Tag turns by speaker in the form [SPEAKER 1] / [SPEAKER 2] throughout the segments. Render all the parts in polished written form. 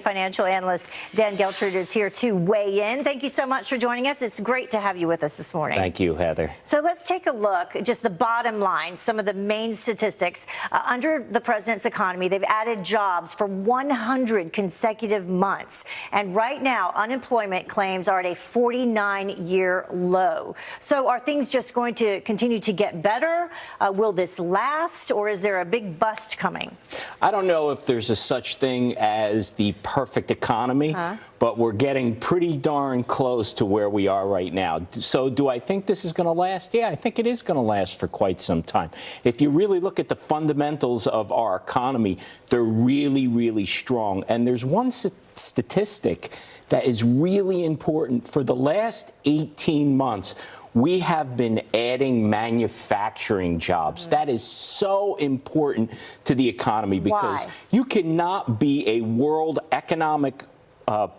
[SPEAKER 1] Financial analyst Dan Geltrude is here to weigh in. Thank you so much for joining us. It's great to have you with us this morning.
[SPEAKER 2] Thank you, Heather.
[SPEAKER 1] So let's take a look, just the bottom line, some of the main statistics. Under the president's economy, they've added jobs for 100 consecutive months. And right now, unemployment claims are at a 49-year low. So are things just going to continue to get better? Will this last, or is there a big bust coming?
[SPEAKER 2] I don't know if there's a such thing as the perfect economy, but we're getting pretty darn close to where we are right now. So do I think this is going to last? Yeah, I think it is going to last for quite some time. If you really look at the fundamentals of our economy, they're really, really strong. And there's one statistic that is really important. For the last 18 months, we have been adding manufacturing jobs. That is so important to the economy because you cannot be a world economic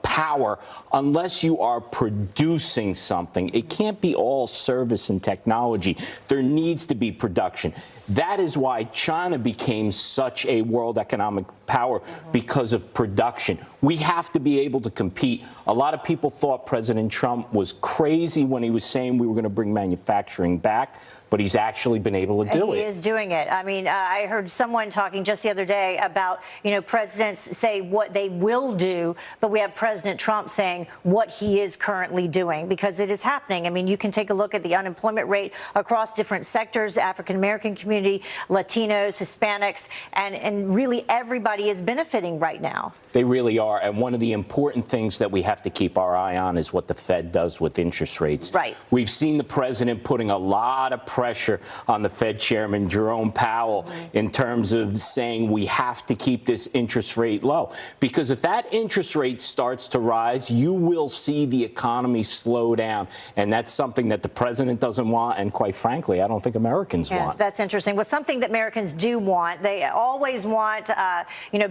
[SPEAKER 2] power unless you are producing something. It can't be all service and technology. There needs to be production. That is why China became such a world economic power, because of production. We have to be able to compete. A lot of people thought President Trump was crazy when he was saying we were going to bring manufacturing back, but he's actually been able to do it.
[SPEAKER 1] He is doing it. I mean, I heard someone talking just the other day about, presidents say what they will do, but we have President Trump saying what he is currently doing, because it is happening. I mean, you can take a look at the unemployment rate across different sectors, African-American community, Latinos, Hispanics, and really everybody is benefiting right now.
[SPEAKER 2] They really are. And one of the important things that we have to keep our eye on is what the Fed does with interest rates.
[SPEAKER 1] Right.
[SPEAKER 2] We've seen the president putting a lot of pressure on the Fed chairman, Jerome Powell, in terms of saying we have to keep this interest rate low. Because if that interest rate starts to rise, you will see the economy slow down. And that's something that the president doesn't want. And quite frankly, I don't think Americans want.
[SPEAKER 1] That's interesting. Well, something that Americans do want, they always want,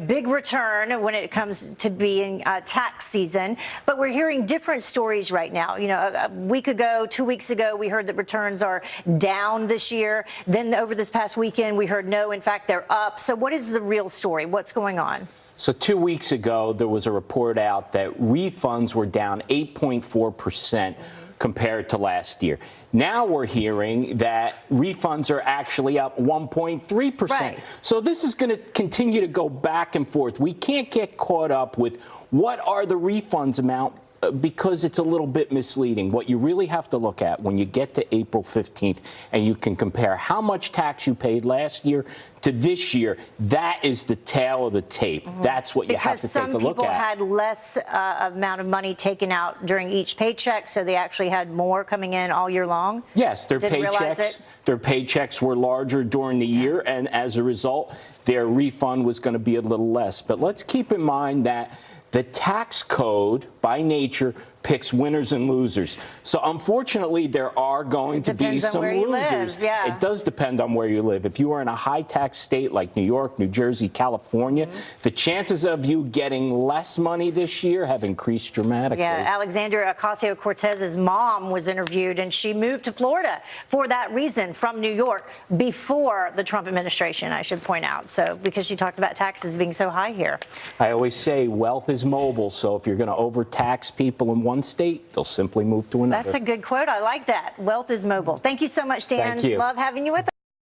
[SPEAKER 1] big return when it comes to being tax season. But we're hearing different stories right now. A week ago, 2 weeks ago, we heard that returns are down this year. Then over this past weekend, we heard no, in fact, they're up. So what is the real story? What's going on?
[SPEAKER 2] So 2 weeks ago, there was a report out that refunds were down 8.4% compared to last year. Now we're hearing that refunds are actually up 1.3%.
[SPEAKER 1] Right.
[SPEAKER 2] So this is going to continue to go back and forth. We can't get caught up with what are the refunds amount, because it's a little bit misleading. What you really have to look at when you get to April 15th and you can compare how much tax you paid last year to this year, that is the tail of the tape. That's what you have to take a look at.
[SPEAKER 1] Because some people had less amount of money taken out during each paycheck, so they actually had more coming in all year long?
[SPEAKER 2] Yes, their paychecks were larger during the year, and as a result, their refund was going to be a little less. But let's keep in mind that the tax code, by nature, picks winners and losers. So unfortunately, there are going to be some losers. It does depend on where you live. If you are in a high-tax state like New York, New Jersey, California, the chances of you getting less money this year have increased dramatically.
[SPEAKER 1] Yeah, Alexandria Ocasio-Cortez's mom was interviewed, and she moved to Florida for that reason from New York before the Trump administration, I should point out. So because she talked about taxes being so high here.
[SPEAKER 2] I always say wealth is mobile, so if you're going to overtax people in one state, they'll simply move to another.
[SPEAKER 1] That's a good quote. I like that. Wealth is mobile. Thank you so much, Dan.
[SPEAKER 2] Thank you.
[SPEAKER 1] Love having you with us.